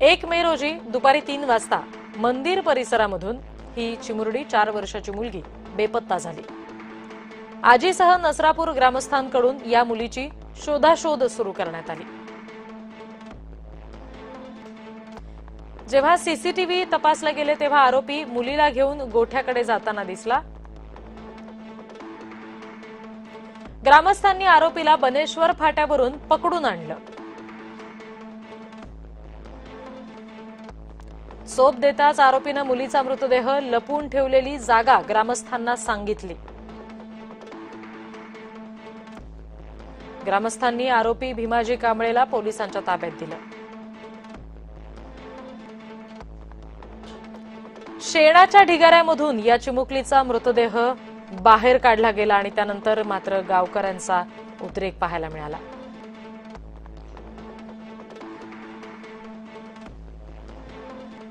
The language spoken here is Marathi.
1 मे रोजी दुपारी 3 वाजता मंदिर परिसरामधून ही चिमुरडी 4 वर्षाची मुलगी बेपत्ता झाली। आजीसह नसरापूर ग्रामस्थांकडून या मुलीची शोधाशोध सुरू करण्यात आली। जेव्हा सीसीटीव्ही तपासले गेले तेव्हा आरोपी मुलीला घेऊन गोठ्याकडे जाताना दिसला। ग्रामस्थांनी आरोपीला बनेश्वर फाट्यावरून पकडून आणलं। सोप देताच आरोपीनं मुलीचा मृतदेह लपवून ठेवलेली जागा ग्रामस्थांना सांगितली। ग्रामस्थांनी आरोपी भीमाजी कांबळेला पोलिसांच्या ताब्यात दिलं। शेणाच्या ढिगाऱ्यामधून या चिमुकलीचा मृतदेह बाहेर काढला गेला आणि त्यानंतर मात्र गावकऱ्यांचा उद्रेक पाहायला मिळाला।